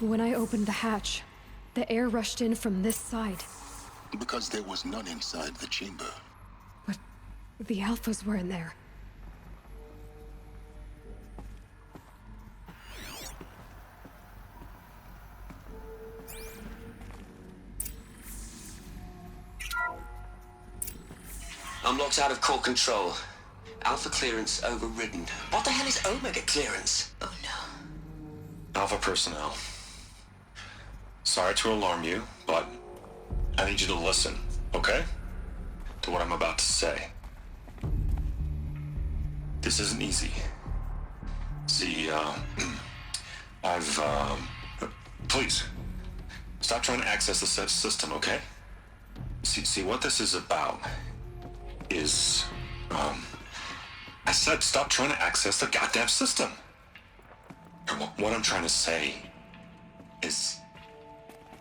When I opened the hatch, the air rushed in from this side. Because there was none inside the chamber. But the Alphas were in there. I'm locked out of core control. Alpha clearance overridden. What the hell is Omega clearance? Oh no. Alpha personnel. Sorry to alarm you, but I need you to listen, okay? To what I'm about to say. This isn't easy. See, please, stop trying to access the system, okay? See, what this is about is, I said stop trying to access the goddamn system. And what I'm trying to say is,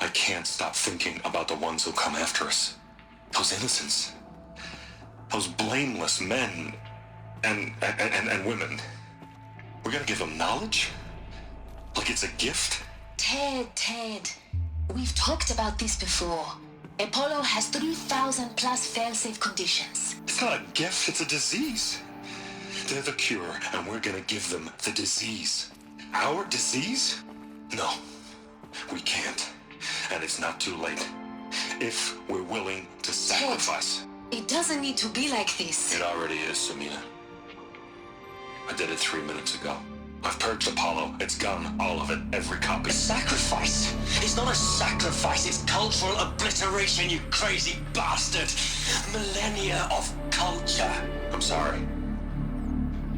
I can't stop thinking about the ones who come after us. Those innocents. Those blameless men and women. We're gonna give them knowledge? Like it's a gift? Ted. We've talked about this before. Apollo has 3,000 plus fail-safe conditions. It's not a gift, it's a disease. They're the cure, and we're gonna give them the disease. Our disease? No, we can't. And it's not too late. If we're willing to sacrifice. Ted, it doesn't need to be like this. It already is, Samina. I did it 3 minutes ago. I've purged Apollo. It's gone, all of it, every copy. A sacrifice? It's not a sacrifice, it's cultural obliteration, you crazy bastard! Millennia of culture. I'm sorry.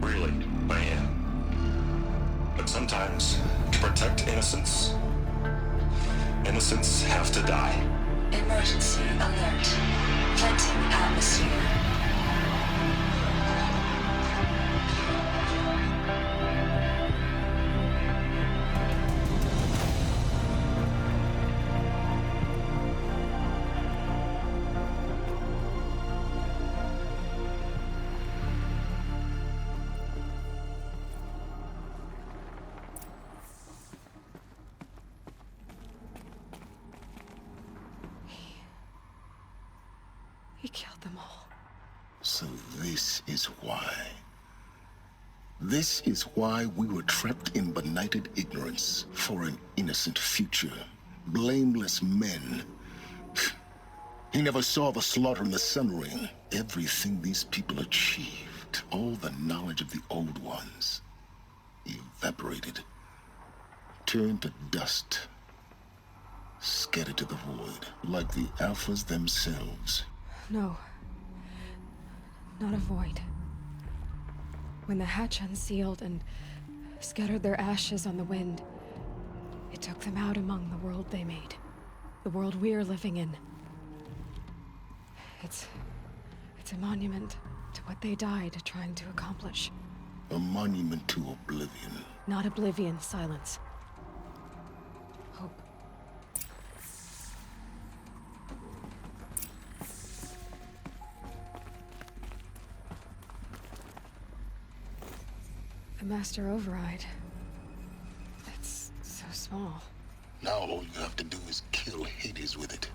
Really, I am. But sometimes, to protect innocence have to die. Emergency alert. Venting atmosphere. He killed them all. So this is why. This is why we were trapped in benighted ignorance for an innocent future. Blameless men. He never saw the slaughter in the Sun Ring. Everything these people achieved, all the knowledge of the old ones, evaporated, turned to dust, scattered to the void, like the Alphas themselves. No. Not a void. When the hatch unsealed and scattered their ashes on the wind, it took them out among the world they made. The world we're living in. It's a monument to what they died trying to accomplish. A monument to oblivion. Not oblivion, silence. Hope. The Master Override. It's so small. Now all you have to do is kill Hades with it.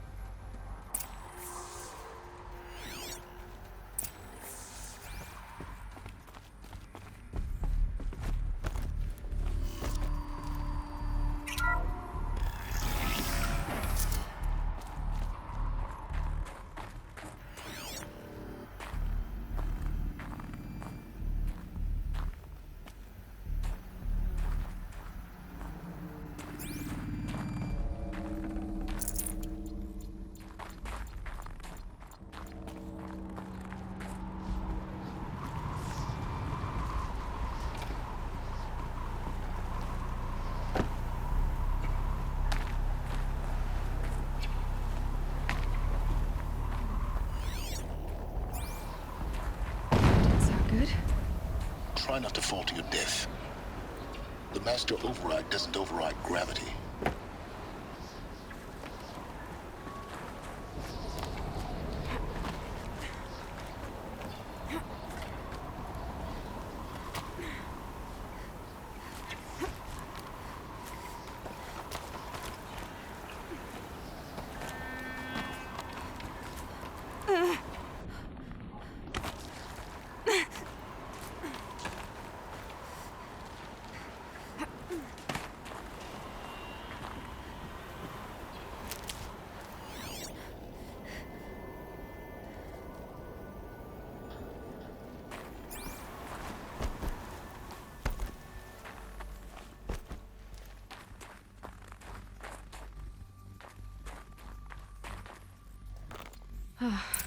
Try not to fall to your death. The Master Override doesn't override gravity.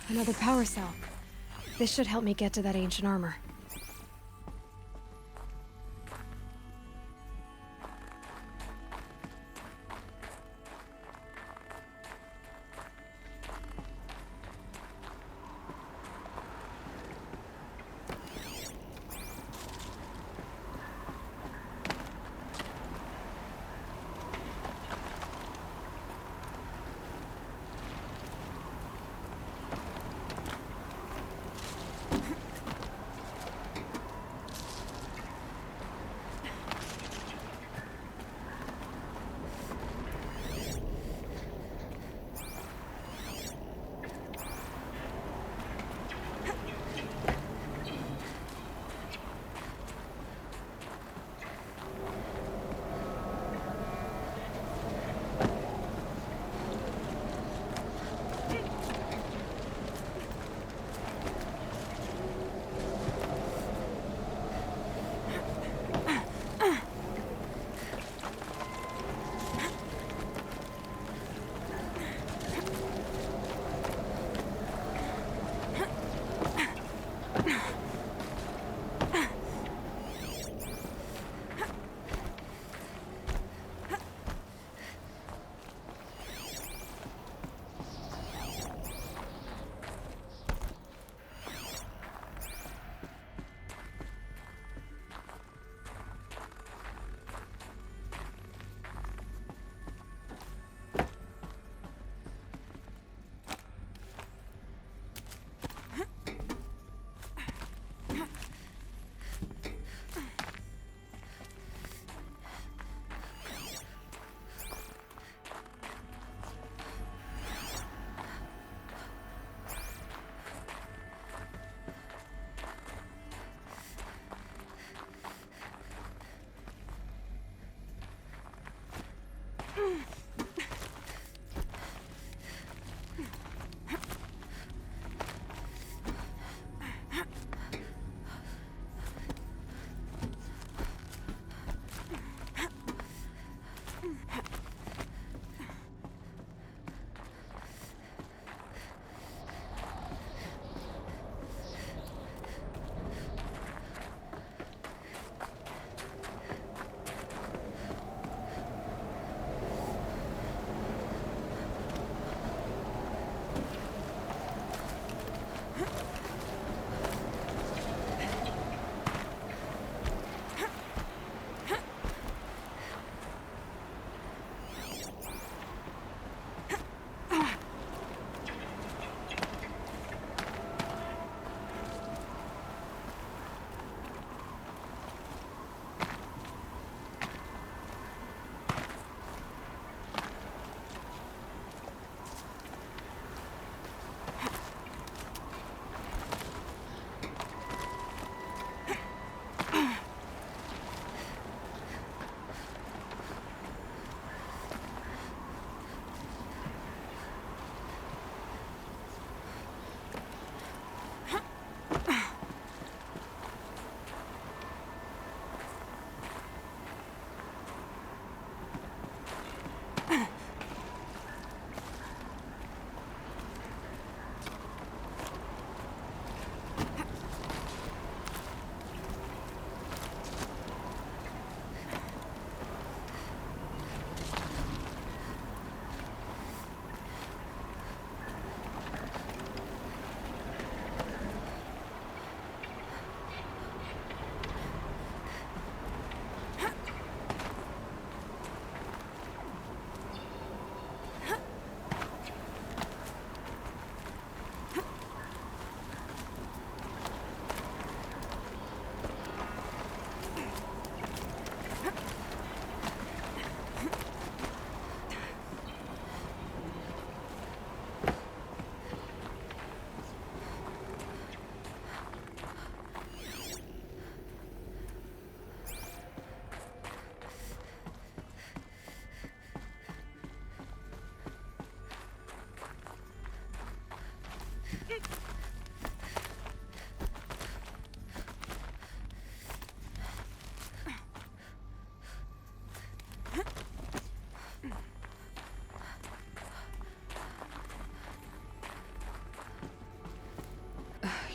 Another power cell. This should help me get to that ancient armor.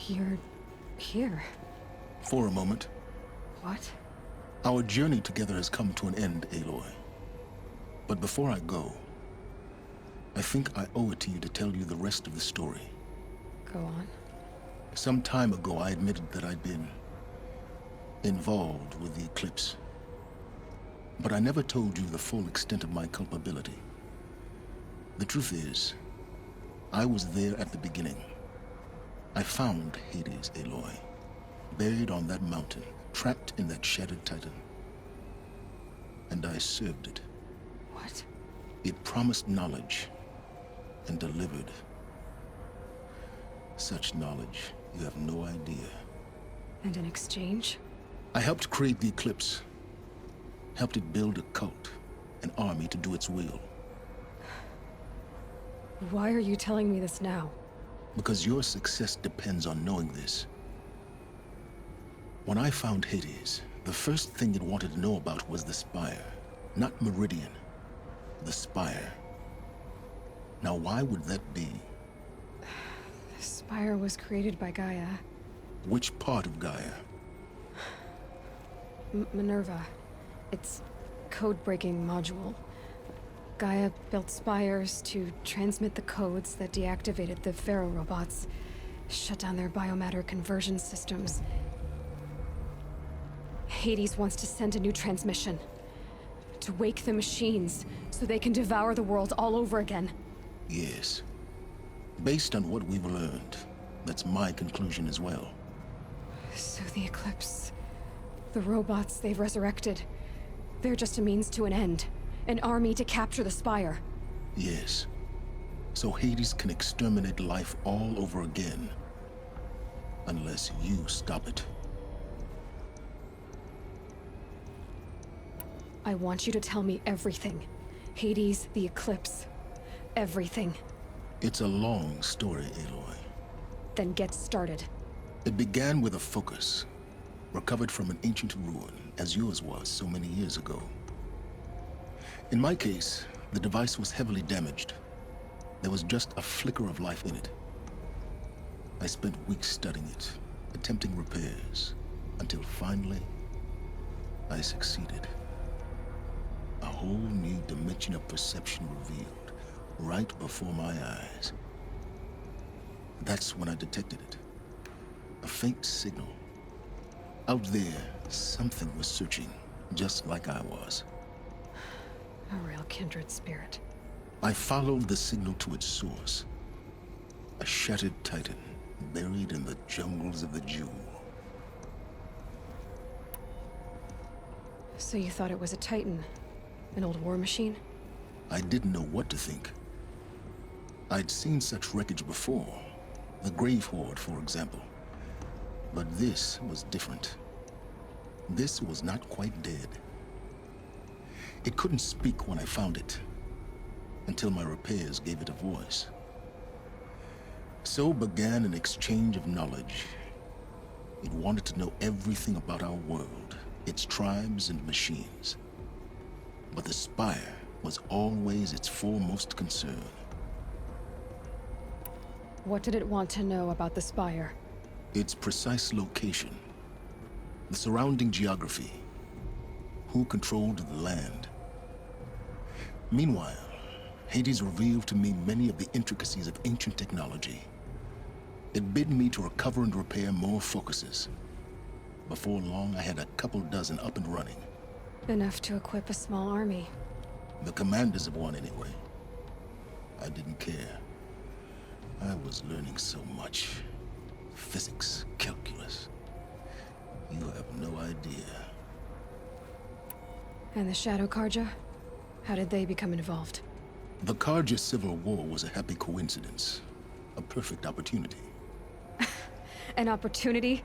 You're here. For a moment. What? Our journey together has come to an end, Aloy. But before I go, I think I owe it to you to tell you the rest of the story. Go on. Some time ago, I admitted that I'd been involved with the eclipse. But I never told you the full extent of my culpability. The truth is, I was there at the beginning. I found Hades, Aloy, buried on that mountain, trapped in that shattered titan. And I served it. What? It promised knowledge and delivered. Such knowledge, you have no idea. And in exchange? I helped create the Eclipse. Helped it build a cult, an army to do its will. Why are you telling me this now? Because your success depends on knowing this. When I found Hades, the first thing it wanted to know about was the Spire. Not Meridian. The Spire. Now why would that be? The Spire was created by Gaia. Which part of Gaia? Minerva. Its code-breaking module. Gaia built spires to transmit the codes that deactivated the Pharaoh robots, shut down their biomatter conversion systems. Hades wants to send a new transmission. To wake the machines, so they can devour the world all over again. Yes. Based on what we've learned, that's my conclusion as well. So the Eclipse... the robots they've resurrected... they're just a means to an end. An army to capture the Spire. Yes. So Hades can exterminate life all over again. Unless you stop it. I want you to tell me everything. Hades, the Eclipse. Everything. It's a long story, Aloy. Then get started. It began with a focus. Recovered from an ancient ruin, as yours was so many years ago. In my case, the device was heavily damaged. There was just a flicker of life in it. I spent weeks studying it, attempting repairs, until finally, I succeeded. A whole new dimension of perception revealed, right before my eyes. That's when I detected it. A faint signal. Out there, something was searching, just like I was. A real kindred spirit. I followed the signal to its source. A shattered titan, buried in the jungles of the Jewel. So you thought it was a Titan? An old war machine? I didn't know what to think. I'd seen such wreckage before. The Grave Horde, for example. But this was different. This was not quite dead. It couldn't speak when I found it, until my repairs gave it a voice. So began an exchange of knowledge. It wanted to know everything about our world, its tribes and machines. But the Spire was always its foremost concern. What did it want to know about the Spire? Its precise location, the surrounding geography, who controlled the land. Meanwhile, Hades revealed to me many of the intricacies of ancient technology. It bid me to recover and repair more focuses. Before long, I had a couple dozen up and running. Enough to equip a small army. The commanders of one, anyway. I didn't care. I was learning so much. Physics, calculus. You have no idea. And the Shadow Karja? How did they become involved? The Karja Civil War was a happy coincidence. A perfect opportunity. An opportunity?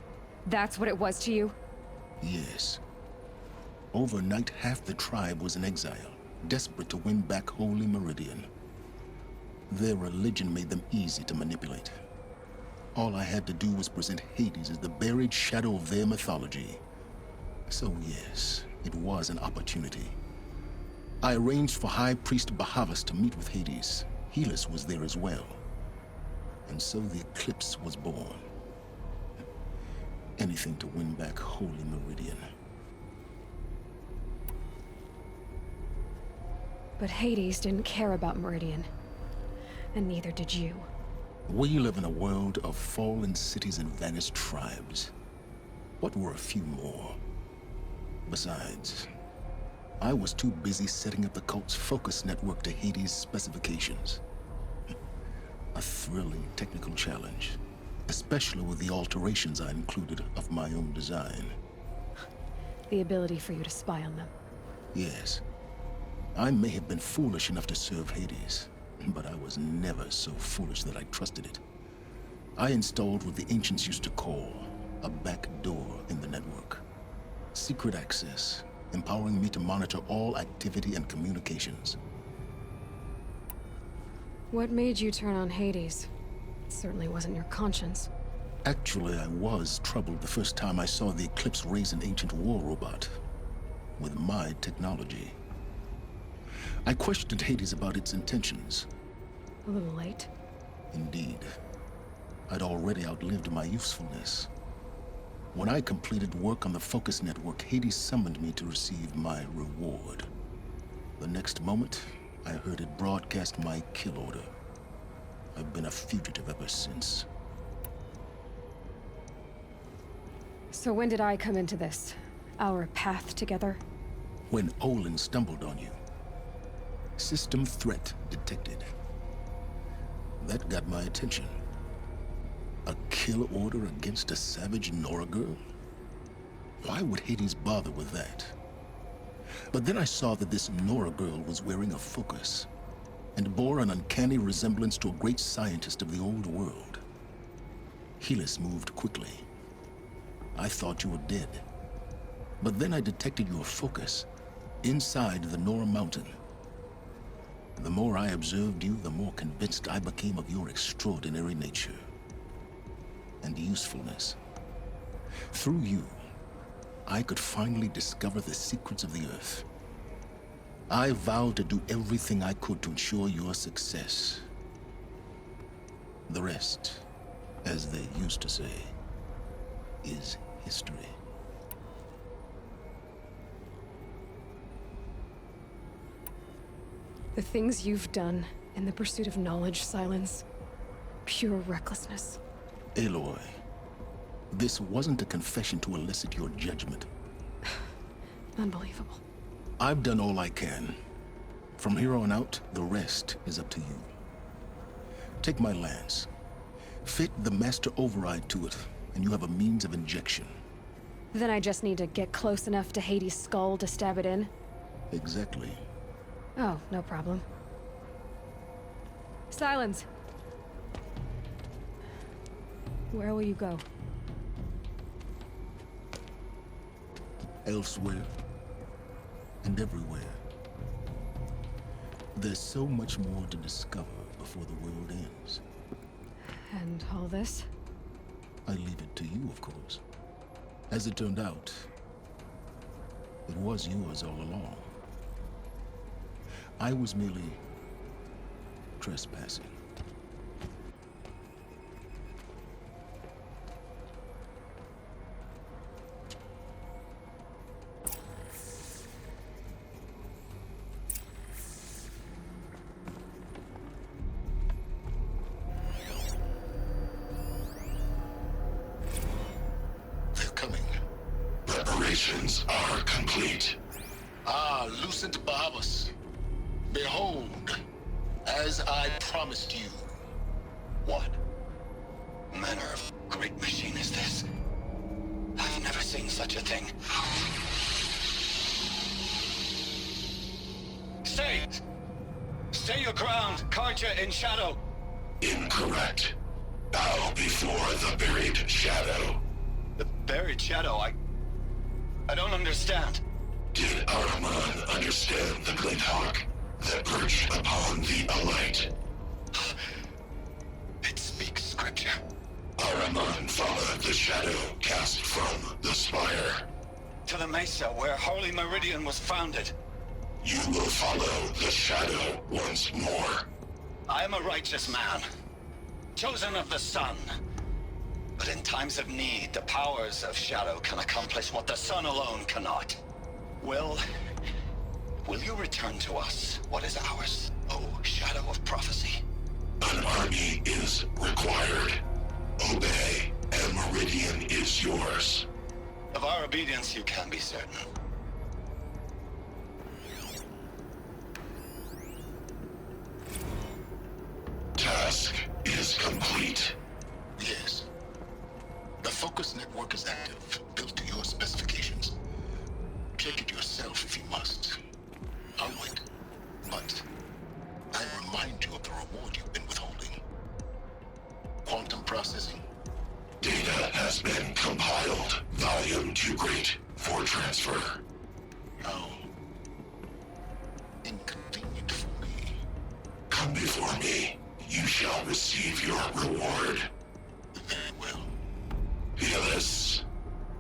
That's what it was to you? Yes. Overnight, half the tribe was in exile, desperate to win back Holy Meridian. Their religion made them easy to manipulate. All I had to do was present Hades as the buried shadow of their mythology. So yes, it was an opportunity. I arranged for High Priest Bahavas to meet with Hades. Helis was there as well. And so the Eclipse was born. Anything to win back Holy Meridian. But Hades didn't care about Meridian. And neither did you. We live in a world of fallen cities and vanished tribes. What were a few more? Besides, I was too busy setting up the cult's focus network to Hades' specifications. A thrilling technical challenge, especially with the alterations I included of my own design. The ability for you to spy on them. Yes. I may have been foolish enough to serve Hades, but I was never so foolish that I trusted it. I installed what the ancients used to call a back door in the network. Secret access, empowering me to monitor all activity and communications. What made you turn on Hades? It certainly wasn't your conscience. Actually, I was troubled the first time I saw the Eclipse raise an ancient war robot with my technology. I questioned Hades about its intentions. A little late. Indeed. I'd already outlived my usefulness. When I completed work on the Focus Network, Hades summoned me to receive my reward. The next moment, I heard it broadcast my kill order. I've been a fugitive ever since. So when did I come into this? Our path together? When Olin stumbled on you. System threat detected. That got my attention. A kill order against a savage Nora girl? Why would Hades bother with that? But then I saw that this Nora girl was wearing a focus, and bore an uncanny resemblance to a great scientist of the old world. Helis moved quickly. I thought you were dead. But then I detected your focus inside the Nora mountain. The more I observed you, the more convinced I became of your extraordinary nature and usefulness. Through you, I could finally discover the secrets of the Earth. I vowed to do everything I could to ensure your success. The rest, as they used to say, is history. The things you've done in the pursuit of knowledge, Silence. Pure recklessness. Aloy, this wasn't a confession to elicit your judgment. Unbelievable. I've done all I can. From here on out, the rest is up to you. Take my lance. Fit the master override to it, and you have a means of injection. Then I just need to get close enough to Hades' skull to stab it in? Exactly. Oh, no problem. Silence! Where will you go? Elsewhere. And everywhere. There's so much more to discover before the world ends. And all this? I leave it to you, of course. As it turned out, it was yours all along. I was merely trespassing. They're coming. Preparations are complete. Ah, Lucent Bahavas. Behold, as I promised you. What? Manner of great machine is this? I've never seen such a thing. Stay! Stay your ground, Karja in shadow! Incorrect. Bow before the buried shadow. The buried shadow, I don't understand. Did Ahriman understand the glint hawk that perched upon the alight? It speaks scripture. Ahriman followed the shadow cast from the spire. To the mesa where Holy Meridian was founded. You will follow the shadow once more. I am a righteous man, chosen of the sun. But in times of need, the powers of Shadow can accomplish what the sun alone cannot. Will you return to us what is ours, O Shadow of Prophecy? An army is required. Obey, and Meridian is yours. Of our obedience, you can be certain. Task is complete. Yes. The focus network is active, built to your specifications. Check it yourself if you must. I'll wait. But I remind you of the reward you've been withholding. Quantum processing. Data has been compiled. Volume too great for transfer. How inconvenient for me. Come before me. You shall receive your reward. Very well. Helis.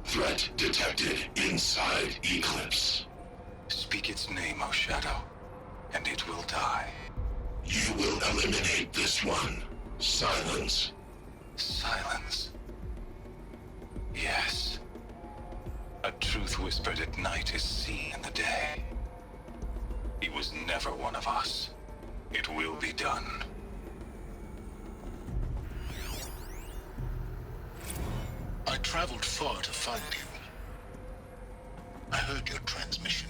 Threat detected inside Eclipse. Speak its name, O Shadow, and it will die. You will eliminate this one. Silence. Silence. Yes. A truth whispered at night is seen in the day. He was never one of us. It will be done. I traveled far to find you. I heard your transmission.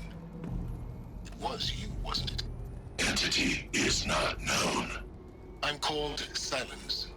It was you, wasn't it? Entity is not known. I'm called Silence.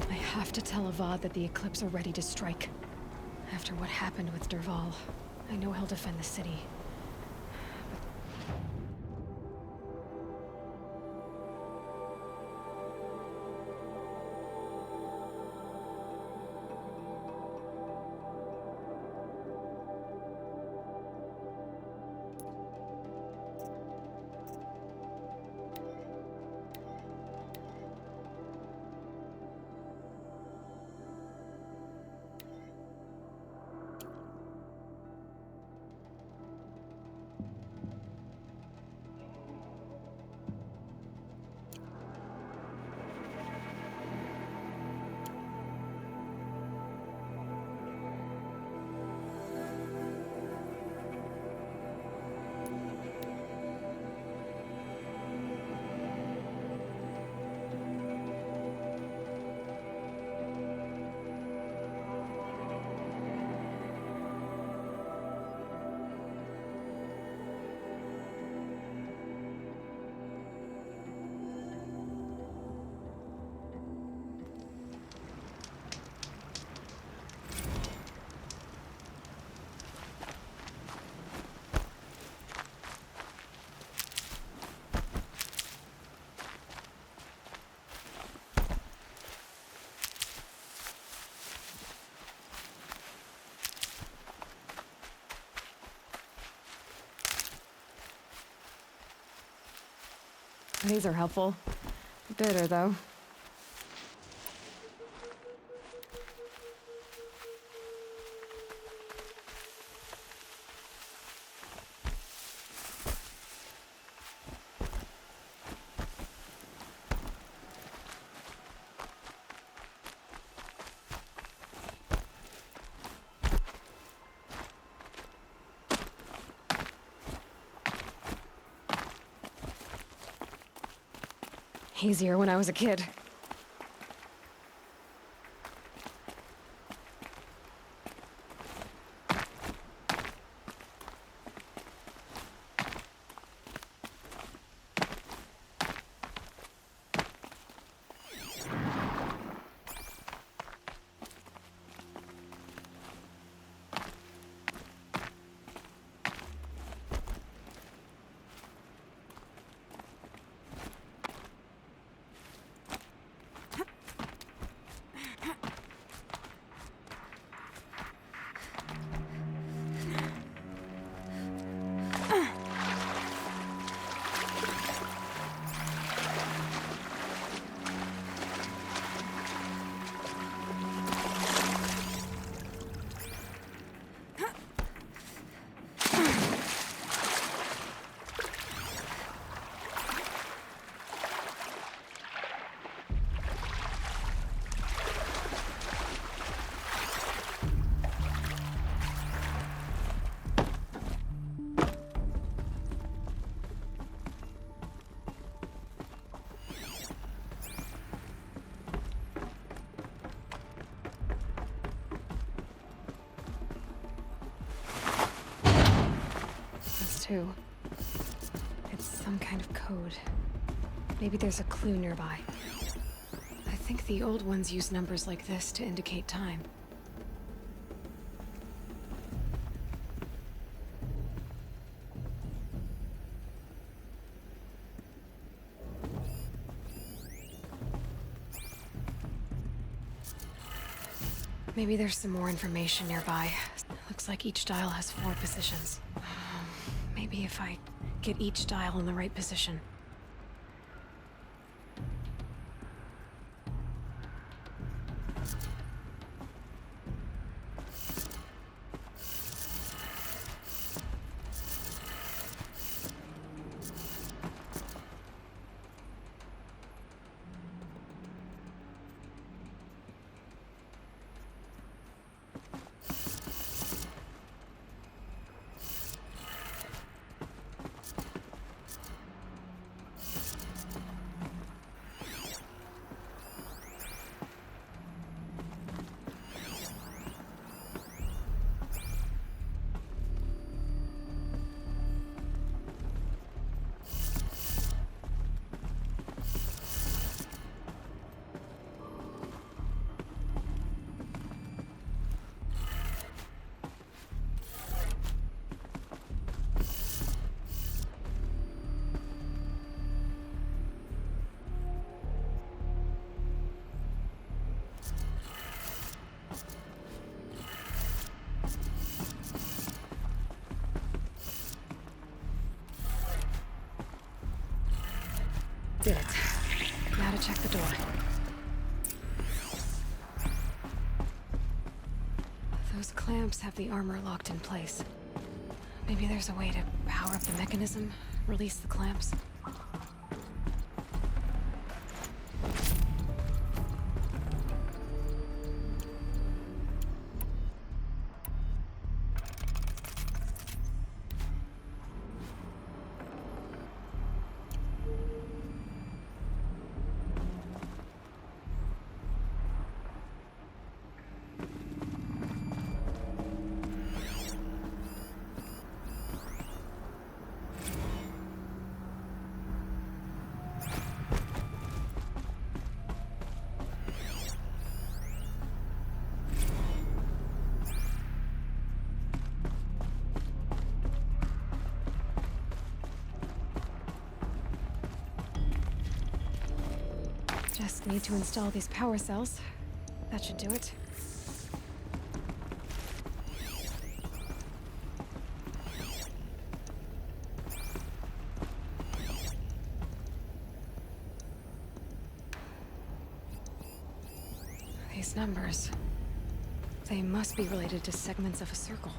I have to tell Avad that the Eclipse are ready to strike. After what happened with Derval, I know he'll defend the city. These are helpful. Bitter, though. Easier when I was a kid. too. It's some kind of code. Maybe there's a clue nearby. I think the old ones use numbers like this to indicate time. Maybe there's some more information nearby. Looks like each dial has 4 positions. Maybe if I get each dial in the right position. Did it. Now to check the door. Those clamps have the armor locked in place. Maybe there's a way to power up the mechanism, release the clamps. Just need to install these power cells. That should do it. These numbers, they must be related to segments of a circle.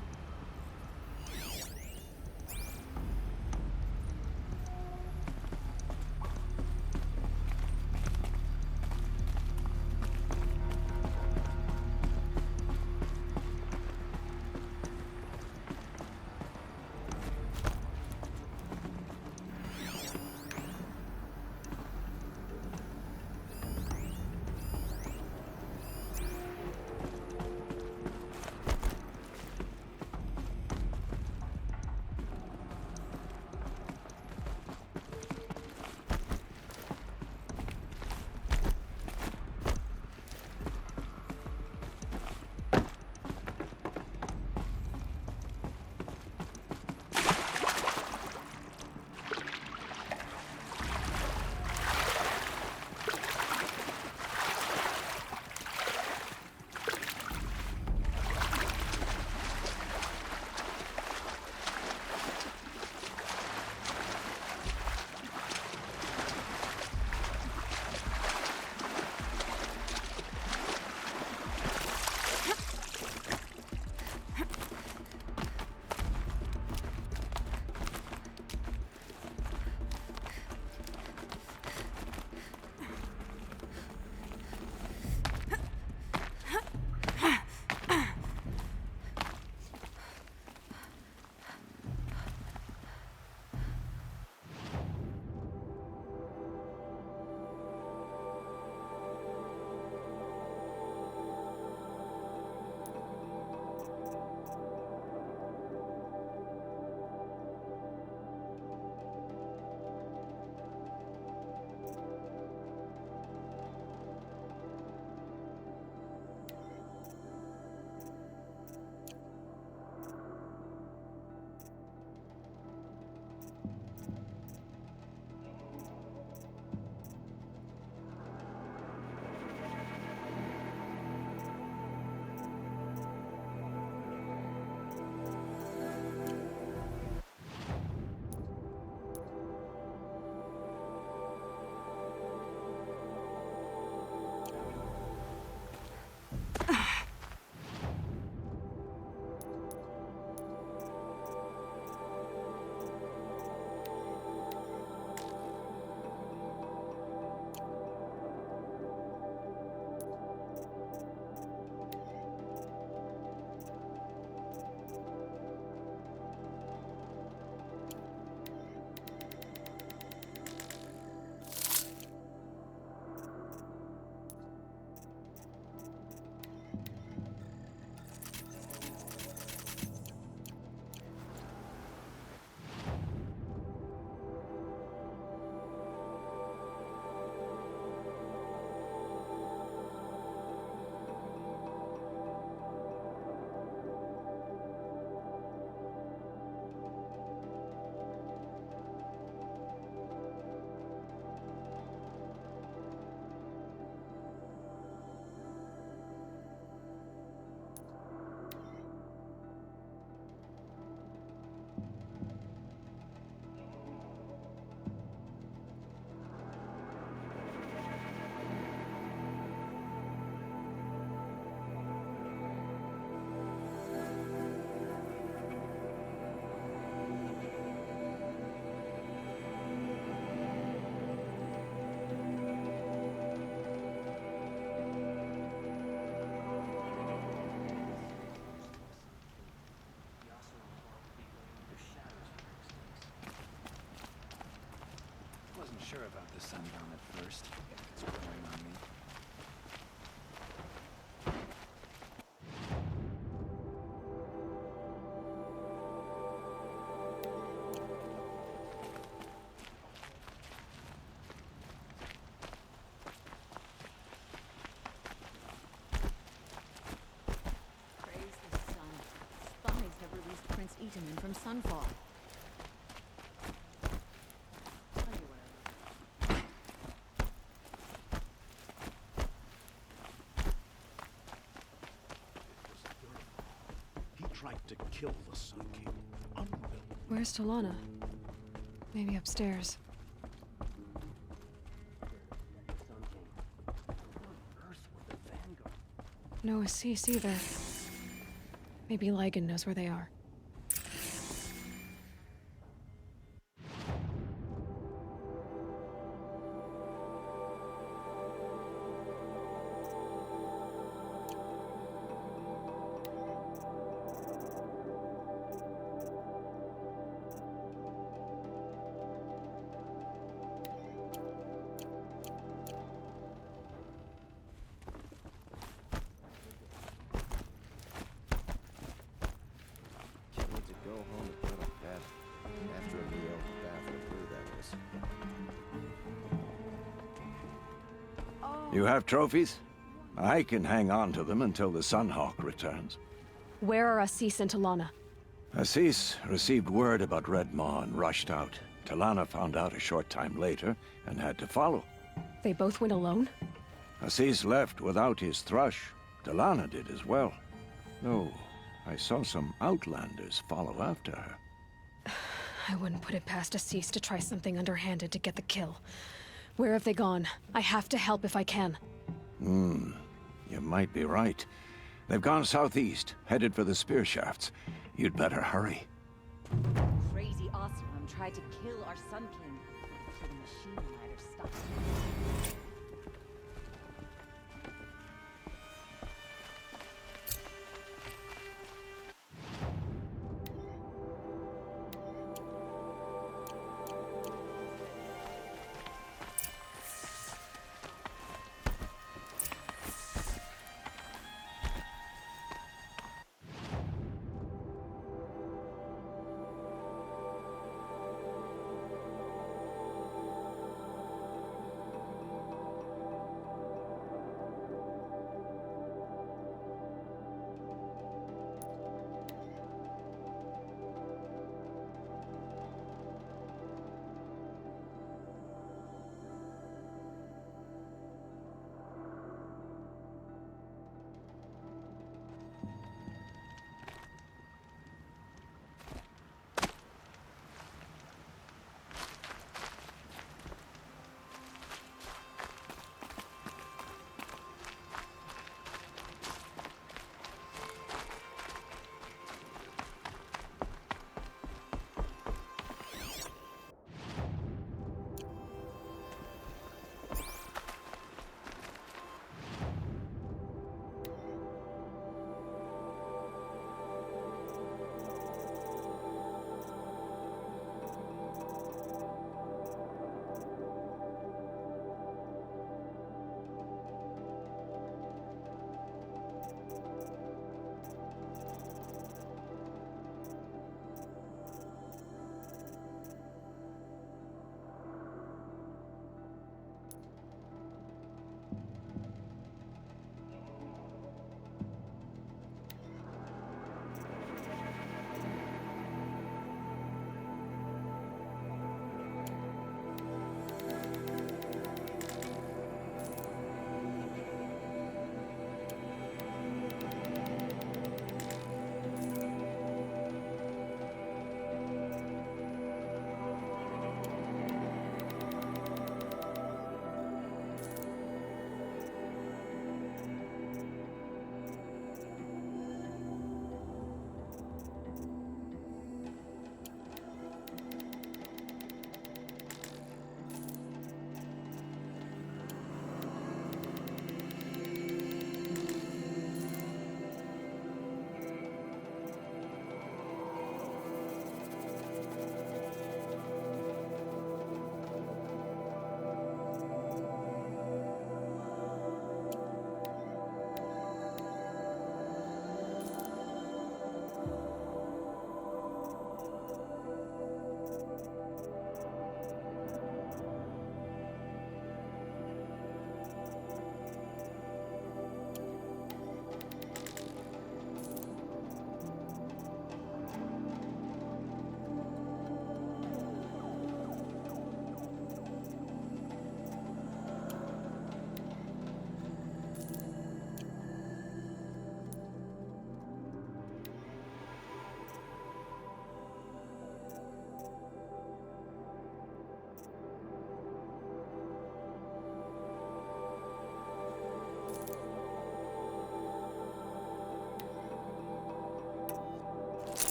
sure about the sundown at first. It's growing on me. Praise the sun. Spies have released Prince Eataman from Sunfall. Tell you what I love. He tried to kill the Sun King. Unreal. Where's Talana? Maybe upstairs. Earth with the Vanguard. No Assis either. Maybe Ligon knows where they are. She needs to go home and put a bed. After a meal, the bathroom brew, that is. You have trophies? I can hang on to them until the Sunhawk returns. Where are Assis and Talana? Assis received word about Redmaw and rushed out. Talana found out a short time later and had to follow. They both went alone? Assis left without his thrush. Talana did as well. No, I saw some outlanders follow after her. I wouldn't put it past Assis to try something underhanded to get the kill. Where have they gone? I have to help if I can. You might be right. They've gone southeast, headed for the spear shafts. You'd better hurry. Crazy Oseram tried to kill our Sun King. So the machine rider stopped him.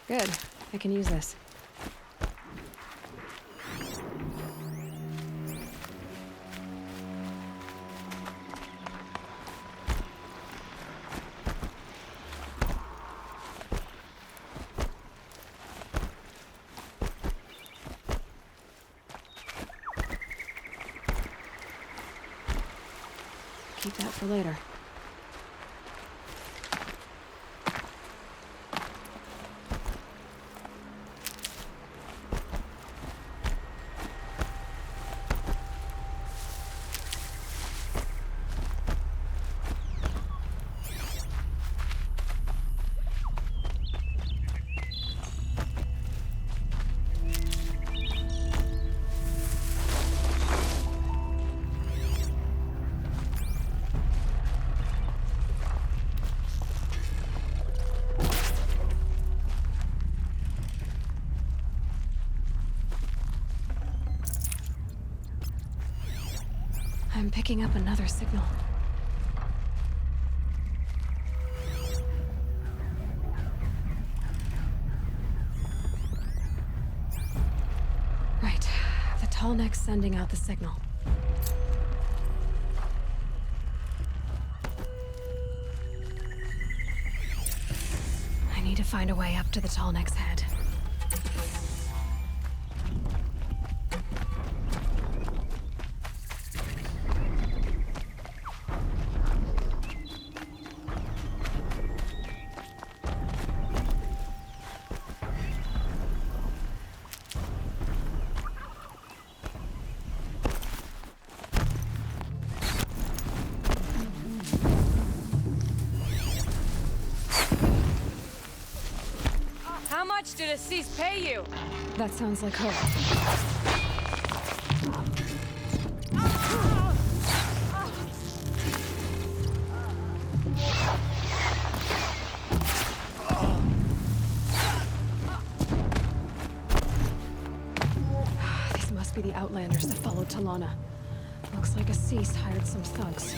Good. I can use this. Keep that for later. I'm picking up another signal. Right. The tall neck's sending out the signal. I need to find a way up to the tall neck's head. How much did Assis pay you? That sounds like her. These must be the Outlanders that followed Talana. Looks like Assis hired some thugs.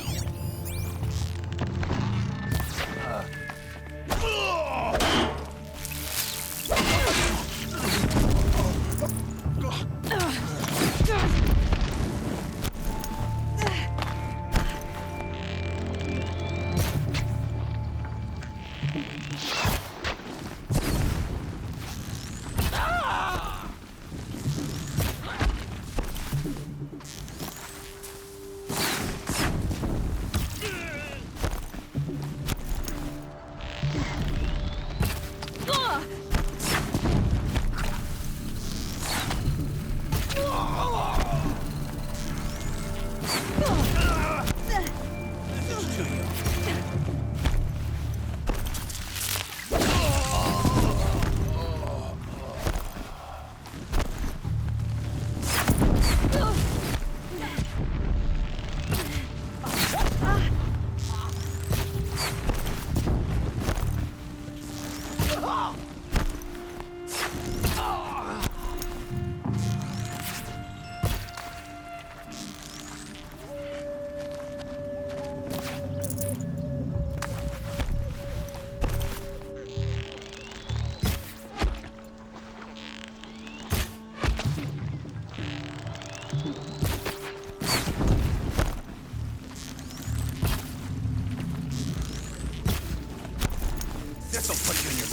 This'll put you in your...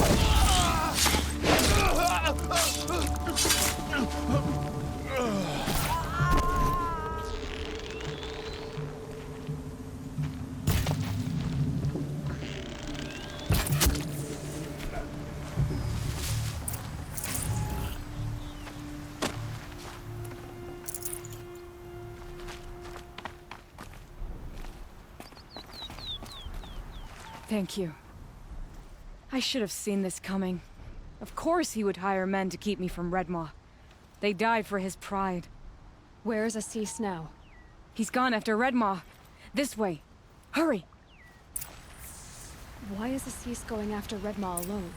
Thank you. I should have seen this coming. Of course he would hire men to keep me from Redmaw. They died for his pride. Where's Assis now? He's gone after Redmaw. This way. Hurry! Why is Assis going after Redmaw alone?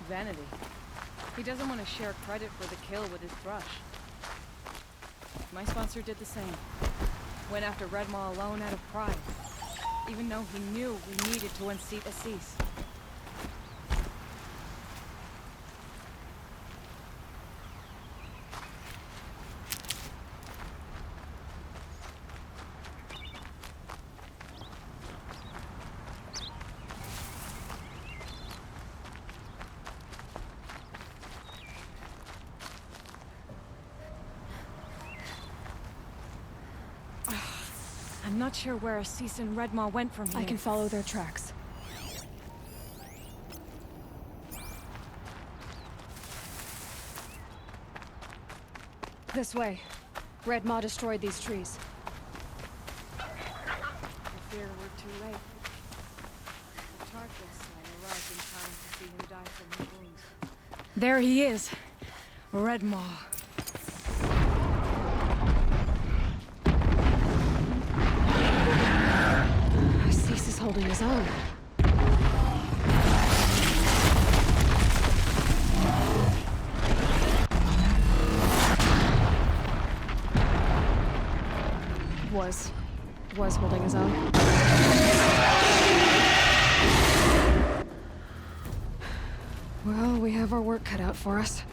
Vanity. He doesn't want to share credit for the kill with his brush. My sponsor did the same. Went after Redmaw alone out of pride. Even though he knew we needed to unseat Assis. I'm not sure where Assis and Redmaw went from here. I can follow their tracks. This way. Redmaw destroyed these trees. I fear we're too late. The Tarkus arrived in time to see him die from his wounds. There he is. Redmaw. Assis is holding his own. Was holding his own. Well, we have our work cut out for us.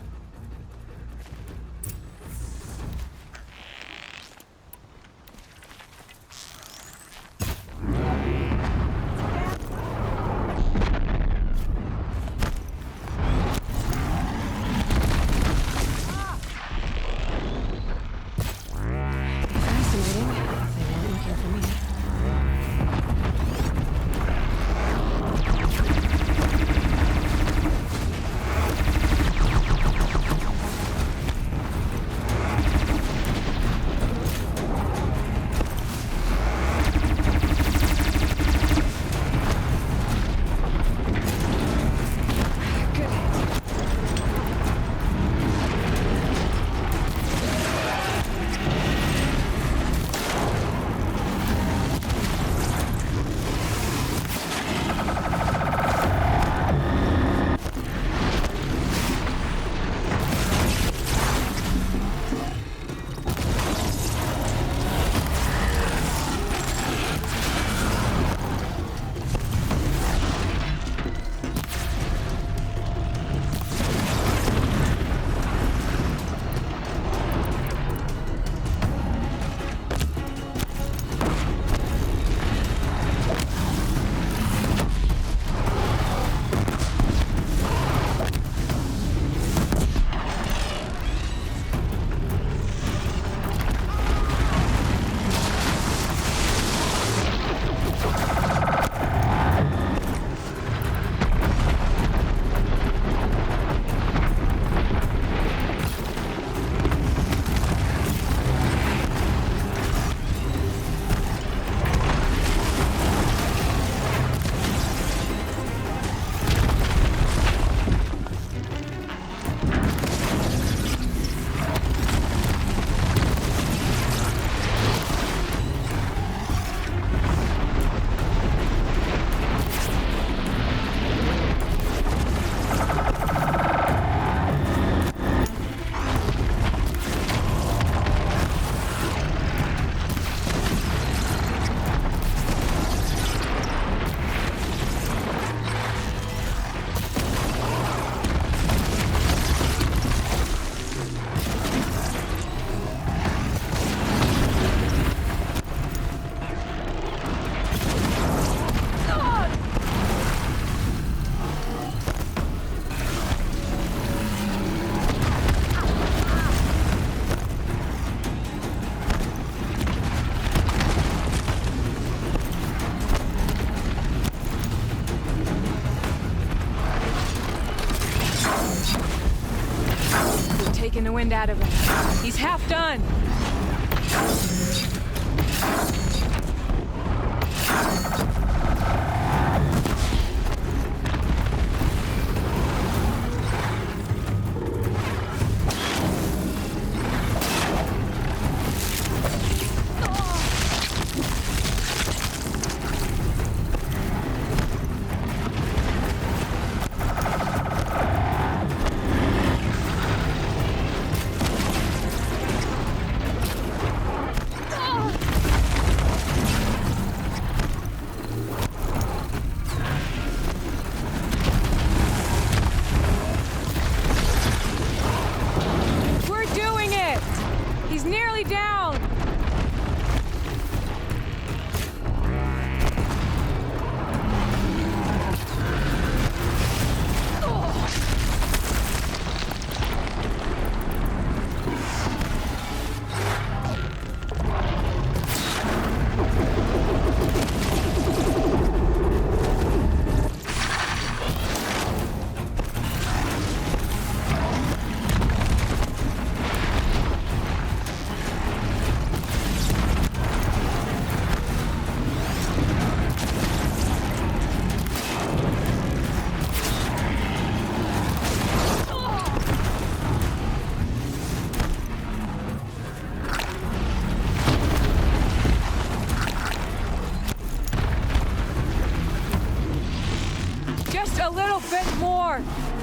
Taking the wind out of him. He's half done. door!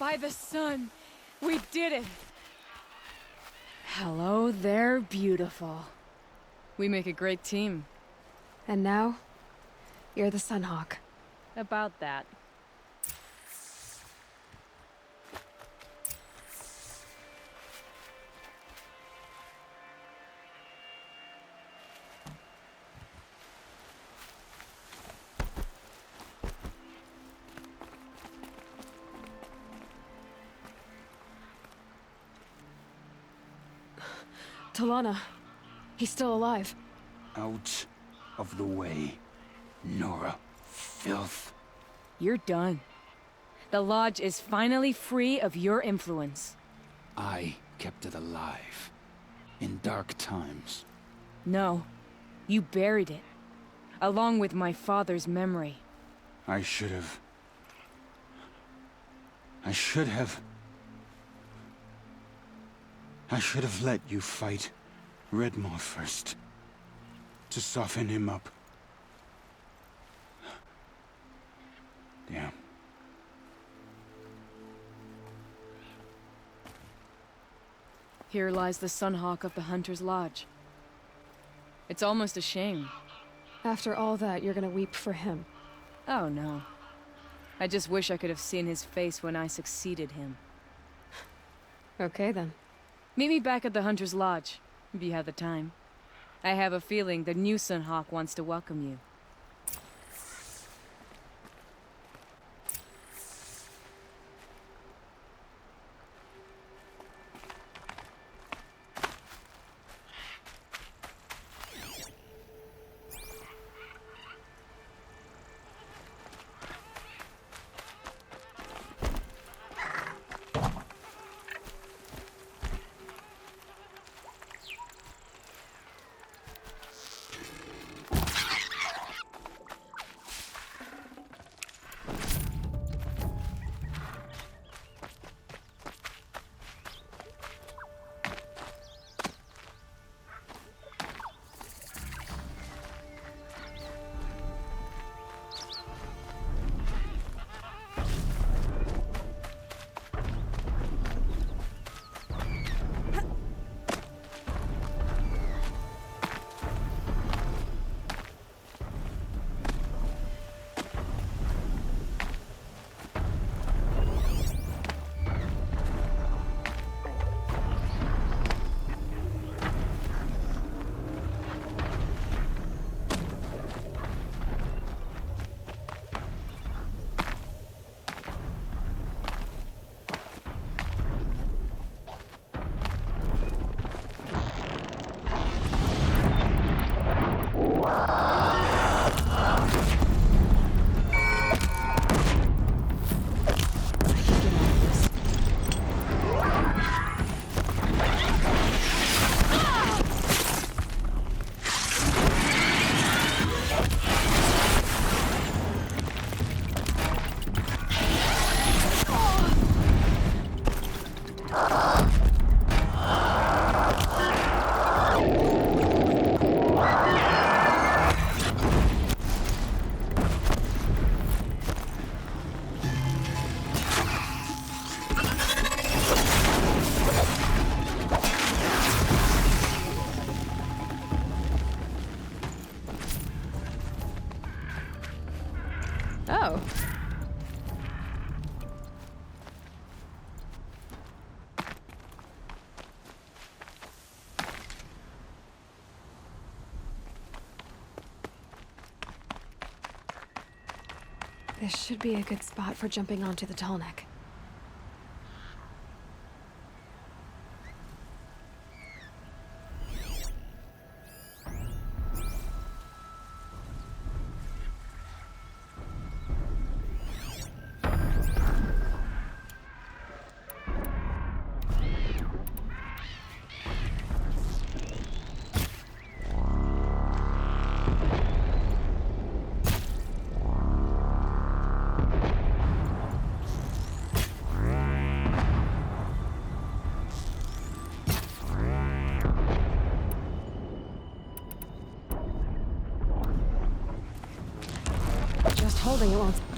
By the sun, we did it! Hello there, beautiful. We make a great team. And now, you're the Sunhawk. About that. Talana, he's still alive. Out of the way, Nora. Filth. You're done. The Lodge is finally free of your influence. I kept it alive. In dark times. No, you buried it. Along with my father's memory. I should have... I should have let you fight Redmaw first. To soften him up. Damn. Here lies the Sunhawk of the Hunter's Lodge. It's almost a shame. After all that, you're gonna weep for him. Oh no. I just wish I could have seen his face when I succeeded him. Okay then. Meet me back at the Hunter's Lodge, if you have the time. I have a feeling the new Sunhawk wants to welcome you. This should be a good spot for jumping onto the tall neck. Just holding it won't...